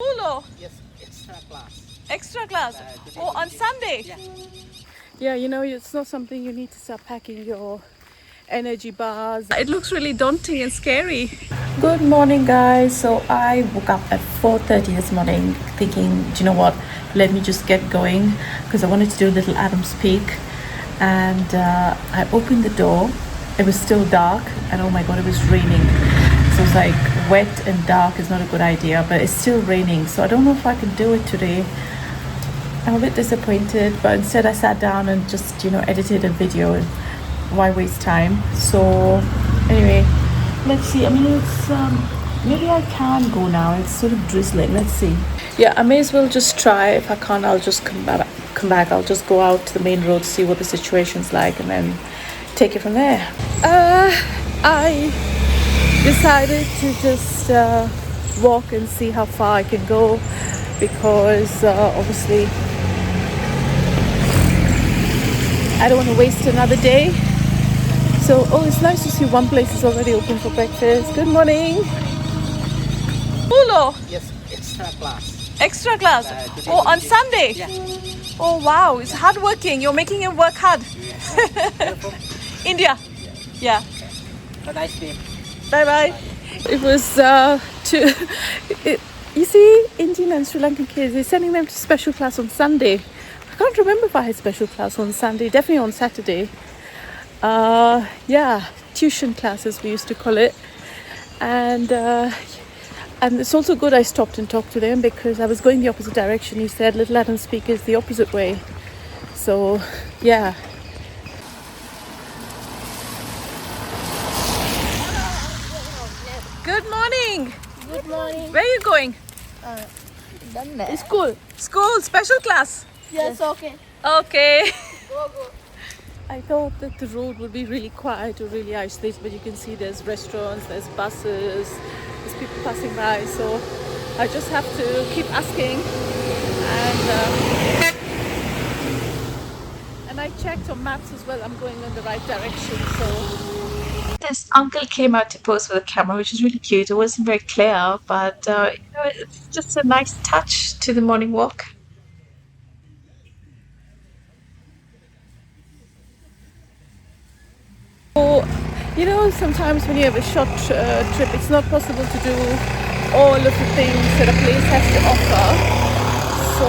School. Yes, extra class. Extra class. Today Oh, on Sunday. Yeah. Yeah, you know, it's not something you need to start packing your energy bars. It looks really daunting and scary. Good morning, guys. So I woke up at 4:30 this morning thinking, do you know what, let me just get going, because I wanted to do a little Adam's Peak. And I opened the door. It was still dark, and oh my god, it was raining. So it's like wet and dark is not a good idea, but it's still raining, so I don't know if I can do it today. I'm a bit disappointed, but instead I sat down and just, you know, edited a video. Why waste time? So anyway, let's see. I mean, it's maybe I can go now. It's sort of drizzling. Let's see. Yeah, I may as well just try. If I can't, I'll just come back. I'll just go out to the main road, see what the situation's like, and then take it from there. I decided to just walk and see how far I can go, because obviously I don't want to waste another day. So, oh, it's nice to see one place is already open for breakfast. Good morning. Pulo. Yes, extra class. Extra class. Today Oh, on Sunday. Yeah. Oh wow, it's hard working. You're making him work hard. You're from India. Yeah. a nice day. Bye bye. It was you see, Indian and Sri Lankan kids, they're sending them to special class on Sunday. I can't remember if I had special class on Sunday. Definitely on Saturday. Yeah, tuition classes we used to call it. And it's also good I stopped and talked to them, because I was going the opposite direction. He said Little Adam Speak is the opposite way. So yeah. Good morning. Good morning. Where are you going? Done there. School. School, special class. Yes, okay. Okay. Go, go. I thought that the road would be really quiet or really isolated, but you can see there's restaurants, there's buses, there's people passing by. So I just have to keep asking. And I checked on maps as well. I'm going in the right direction. So this uncle came out to pose with a camera, which is really cute. It wasn't very clear, but you know, it's just a nice touch to the morning walk. So, you know, sometimes when you have a short trip, it's not possible to do all of the things that a place has to offer. So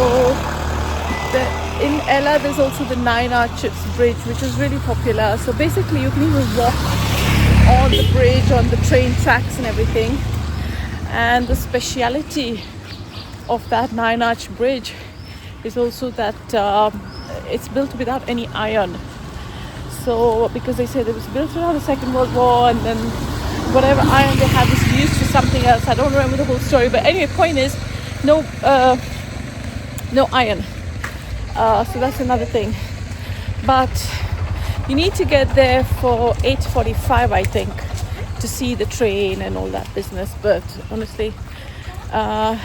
in Ella, there's also the Nine Arches Bridge, which is really popular. So basically, you can even walk on the bridge, on the train tracks and everything. And the speciality of that Nine Arch Bridge is also that it's built without any iron. So because they said it was built around the Second World War, and then whatever iron they had was used for something else. I don't remember the whole story, but anyway, point is no iron. So that's another thing. But you need to get there for 8:45, I think, to see the train and all that business. But honestly, I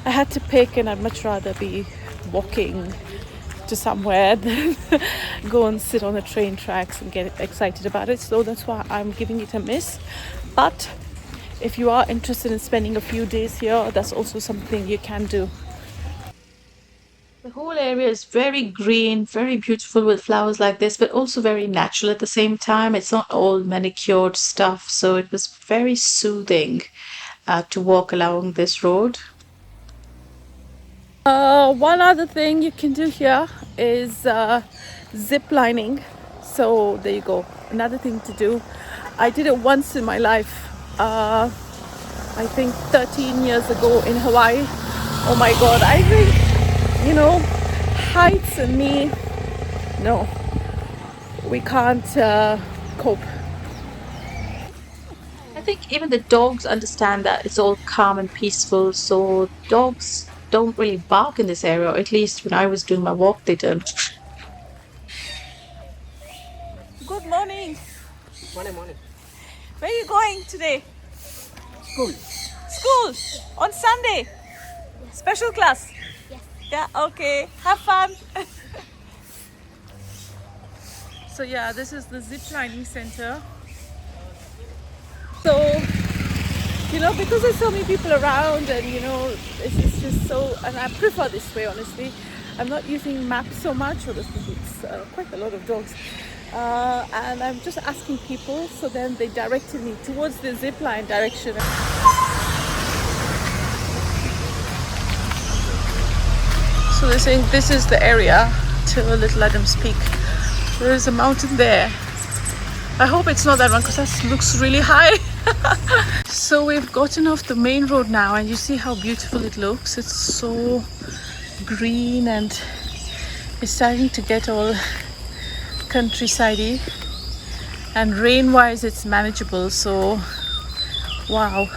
had to pick, and I'd much rather be walking to somewhere than go and sit on the train tracks and get excited about it. So that's why I'm giving it a miss. But if you are interested in spending a few days here, that's also something you can do. The whole area is very green, very beautiful with flowers like this, but also very natural at the same time. It's not all manicured stuff, so it was very soothing to walk along this road. One other thing you can do here is zip lining. So there you go, another thing to do. I did it once in my life, I think 13 years ago in Hawaii. Oh my god, I think, you know, heights and me, no, we can't cope. I think even the dogs understand that it's all calm and peaceful, so dogs don't really bark in this area, or at least when I was doing my walk they didn't. Good morning. Morning. Where are you going today? School. School on Sunday. Special class. Yes. Yeah, okay. Have fun. So yeah, this is the zip lining center. So you know, because there's so many people around, and you know, it's just so, and I prefer this way, honestly. I'm not using maps so much, or it's quite a lot of dogs, and I'm just asking people, so then they directed me towards the zip line direction. So they're saying this is the area to Little Adams Peak. There is a mountain there. I hope it's not that one because that looks really high. So we've gotten off the main road now, and you see how beautiful it looks. It's so green and it's starting to get all countryside-y, and rain wise it's manageable, so wow.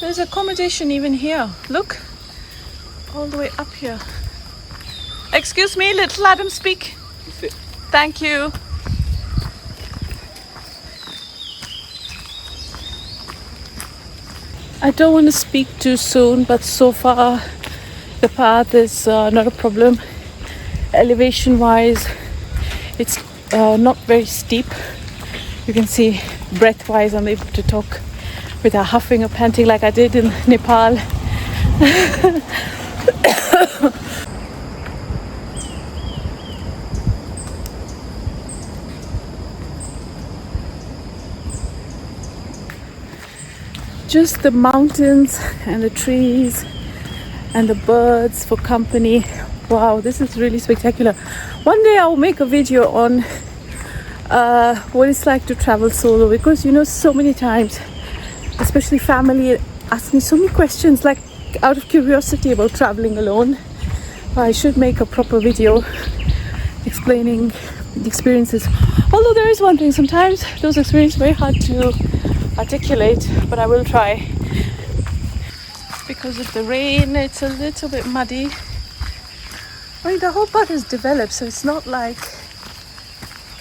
There's accommodation even here. Look, all the way up here. Excuse me, Little Adam, speak. Thank you. I don't want to speak too soon, but so far the path is not a problem. Elevation wise, it's not very steep. You can see breath wise I'm able to talk without huffing or panting like I did in Nepal. Just the mountains and the trees and the birds for company. Wow, this is really spectacular. One day I'll make a video on what it's like to travel solo, because you know, so many times, especially family, ask me so many questions, like out of curiosity about traveling alone. I should make a proper video explaining the experiences. Although there is one thing, sometimes those experiences are very hard to articulate, but I will try. Because of the rain, it's a little bit muddy. I mean, the whole path is developed, so it's not like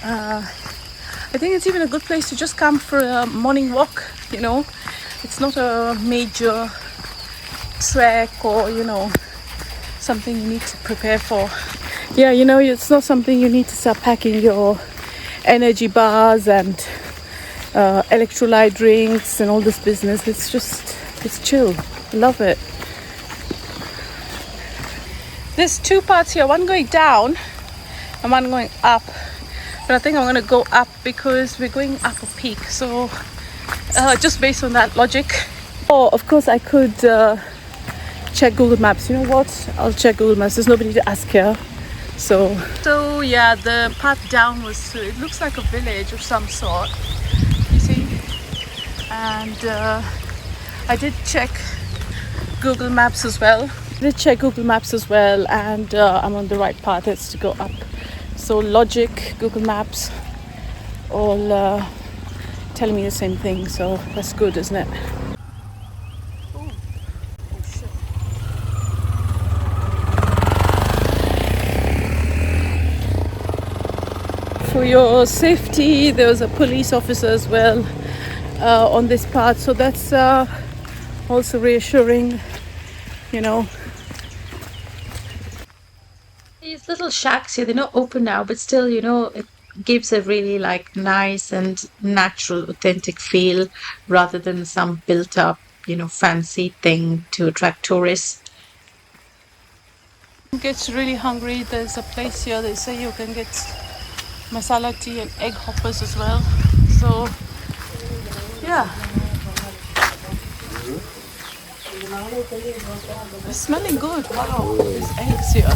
I think it's even a good place to just come for a morning walk, you know. It's not a major trek or, you know, something you need to prepare for. Yeah, you know, it's not something you need to start packing your energy bars and electrolyte drinks and all this business. It's just, it's chill. I love it. There's two parts here, one going down and one going up. But I think I'm going to go up because we're going up a peak. So just based on that logic. Oh, of course I could check Google Maps. You know what? I'll check Google Maps. There's nobody to ask here. So yeah, the path down was, it looks like a village of some sort. You see? And I did check Google Maps as well. And I'm on the right path. It's to go up. So logic, Google Maps, all telling me the same thing. So that's good, isn't it? For your safety, there was a police officer as well on this path. So that's also reassuring, you know. These little shacks here, they're not open now, but still, you know, it gives a really like nice and natural, authentic feel rather than some built up, you know, fancy thing to attract tourists. Gets really hungry. There's a place here, they say you can get masala tea and egg hoppers as well. So yeah, it's smelling good. Wow, there's eggs here.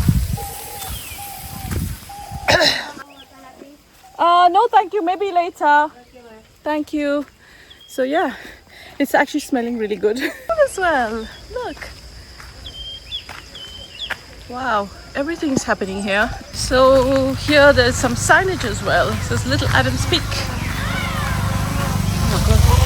No thank you, maybe later. Thank you. So yeah, it's actually smelling really good as well. Look, wow, everything's happening here. So here there's some signage as well. It says Little Adams Peak. Oh my God.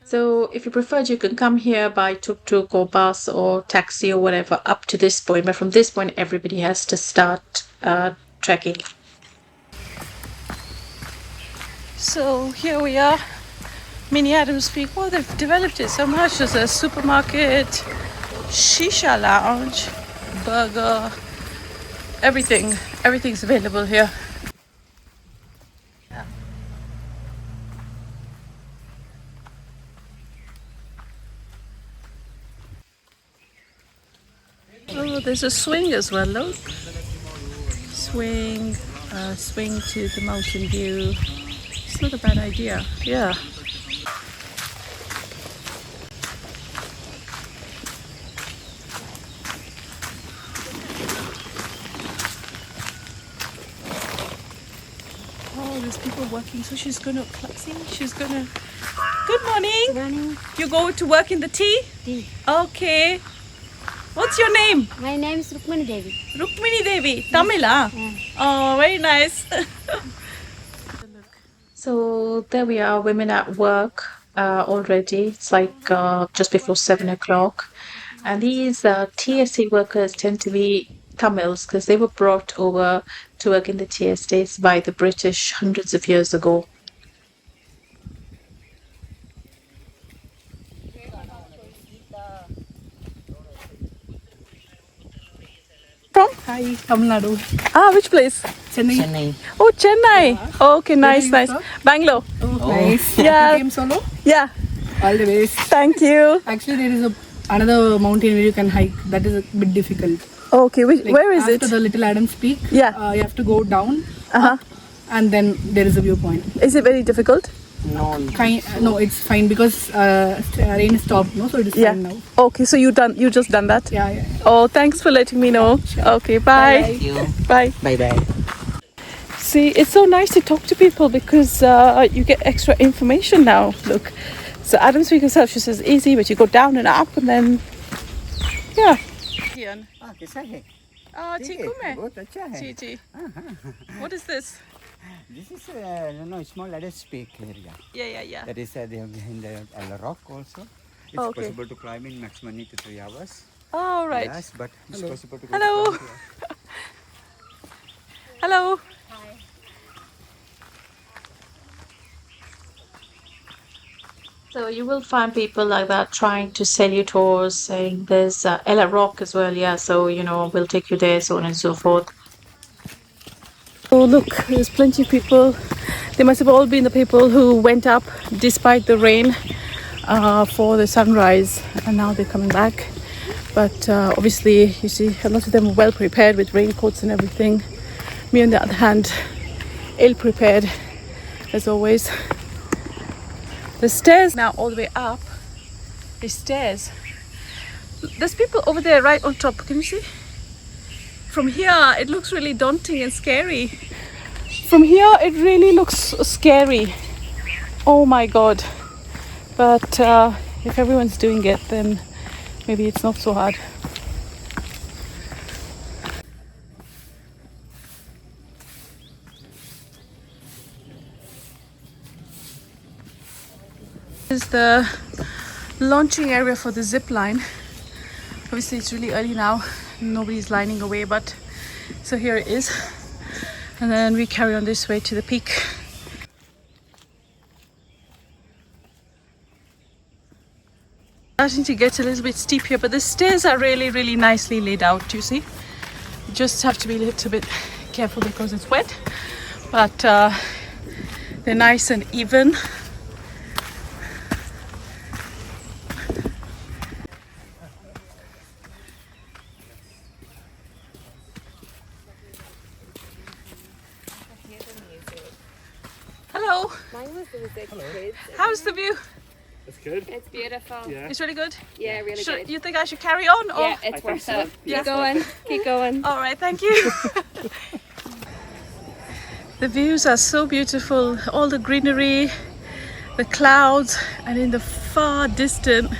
So if you preferred, you can come here by tuk-tuk or bus or taxi or whatever up to this point. But from this point, everybody has to start trekking. So here we are, Mini Adams Peak. Well, they've developed it so much. There's a supermarket, Shisha lounge, burger, everything's available here. Oh, there's a swing as well, look. Swing to the mountain view. It's not a bad idea. Yeah. Oh, there's people working, so she's gonna Good morning. Good morning. You go to work in the tea? Tea. Okay. What's your name? My name is Rukmani Devi. Rukmini Devi. Tamila. Yeah. Oh, very nice. So there we are, women at work already. It's like just before 7 o'clock. And these TSA workers tend to be Tamils because they were brought over to work in the tea estates by the British hundreds of years ago. From? Hi, Tamil Nadu. Ah, which place? Chennai. Oh, Chennai. Okay, nice. Bangalore. Nice. Yeah. You came solo? Yeah. All the ways. Thank you. Actually, there is another mountain where you can hike. That is a bit difficult. Okay, where is it? After the Little Adams Peak, Yeah. you have to go down, Uh-huh. and then there is a viewpoint. Is it very difficult? No, it's fine because rain stopped, no, so it is Yeah. fine now. Okay, so you just done that? Yeah. Oh, thanks for letting me know. Okay, bye. Thank you. Bye. Bye. See, it's so nice to talk to people because you get extra information now. Look, so Adams Peak itself, she says easy, but you go down and up, and then yeah. कैसा है Oh, chiku mein. बहुत अच्छा है Chi chi. What is this? This is small Adams Peak area. Yeah. That is they have in the rock also. It's Okay. possible to climb in maximum 2 to 3 hours. All right. Yes, but it's possible to go Hello. from here. Hello. So you will find people like that trying to sell you tours, saying there's Ella Rock as well, yeah, so we'll take you there, so on and so forth. Oh look, there's plenty of people. They must have all been the people who went up despite the rain for the sunrise, and now they're coming back. But obviously, you see, a lot of them are well prepared with raincoats and everything. Me, on the other hand, ill prepared as always. The stairs now all the way up. The stairs. There's people over there right on top. Can you see? From here, it looks really daunting and scary. From here, it really looks scary. Oh my God. But if everyone's doing it, then maybe it's not so hard. This is the launching area for the zip line. Obviously it's really early now, nobody's lining away, but so here it is, and then we carry on this way to the peak. Starting to get a little bit steep here, but the stairs are really nicely laid out. You see, you just have to be a little bit careful because it's wet, but they're nice and even. Hello. Mine was the music kids. How's the view? It's good. It's beautiful. Yeah. It's really good. Yeah, really good. You think I should carry on? Or? Yeah, it's worth it. Yeah. Keep going. Keep going. All right, thank you. The views are so beautiful. All the greenery, the clouds, and in the far distant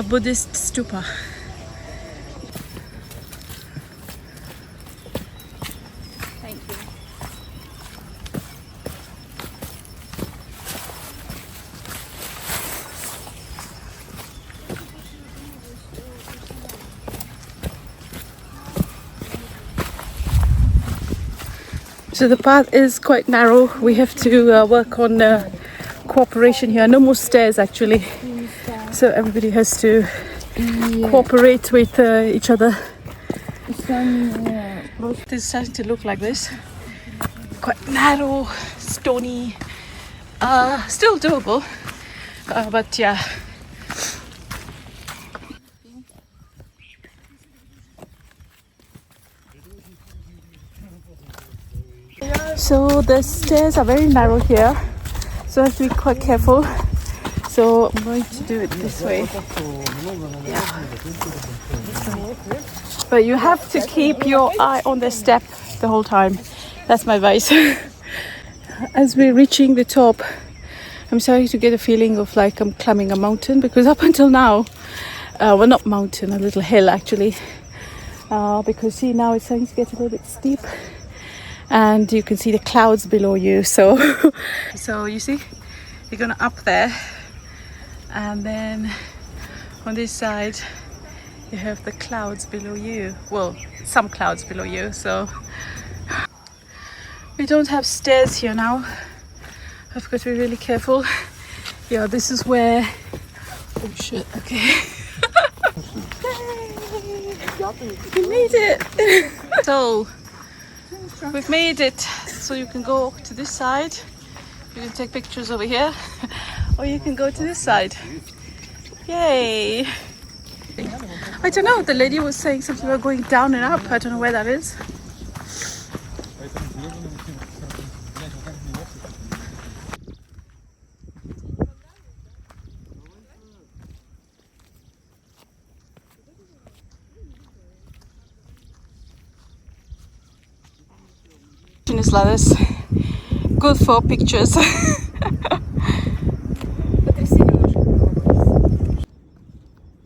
Buddhist stupa. Thank you. So the path is quite narrow. We have to work on cooperation here. No more stairs actually. So everybody has to cooperate with each other. It is starting to look like this. Quite narrow, stony, still doable, but yeah. So the stairs are very narrow here, so I have to be quite careful. So I'm going to do it this way. Yeah. But you have to keep your eye on the step the whole time. That's my advice. As we're reaching the top, I'm starting to get a feeling of like I'm climbing a mountain, because up until now, well, not mountain, a little hill actually, because see, now it's starting to get a little bit steep and you can see the clouds below you. So so you see, you're gonna up there, and then on this side you have the clouds below you, well, some clouds below you. So we don't have stairs here now. I've got to be really careful. Yeah, this is where, oh shit, okay. We made it. So we've made it. So you can go to this side, you can take pictures over here, or you can go to this side. Yay. I don't know, the lady was saying something about going down and up. I don't know where that is. Is like this, good for pictures.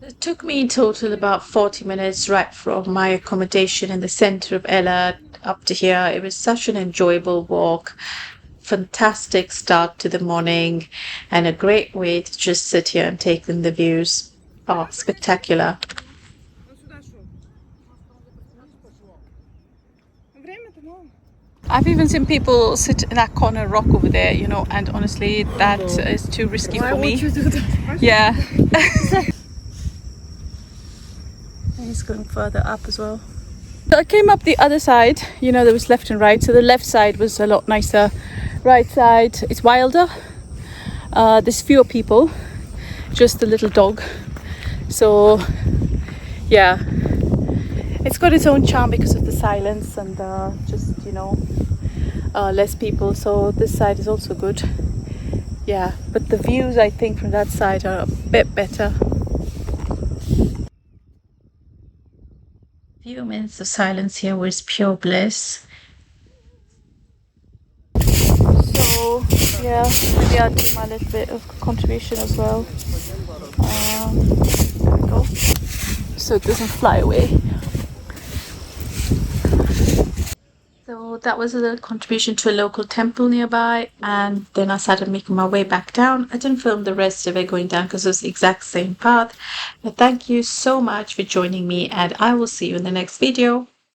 It took me in total about 40 minutes right from my accommodation in the center of Ella up to here. It was such an enjoyable walk, fantastic start to the morning, and a great way to just sit here and take in the views. Oh, spectacular. I've even seen people sit in that corner rock over there, you know, and honestly, that is too risky for me. Yeah. He's going further up as well. So I came up the other side, you know, there was left and right. So the left side was a lot nicer. Right side, it's wilder. There's fewer people, just a little dog. So, yeah. It's got its own charm because of the silence and just, you know, less people. So this side is also good. Yeah, but the views I think from that side are a bit better. Few minutes of silence here was pure bliss. So yeah, maybe I'll do my little bit of contribution as well. There we go. So it doesn't fly away. So that was a little contribution to a local temple nearby, and then I started making my way back down. I didn't film the rest of it going down because it was the exact same path. But thank you so much for joining me, and I will see you in the next video.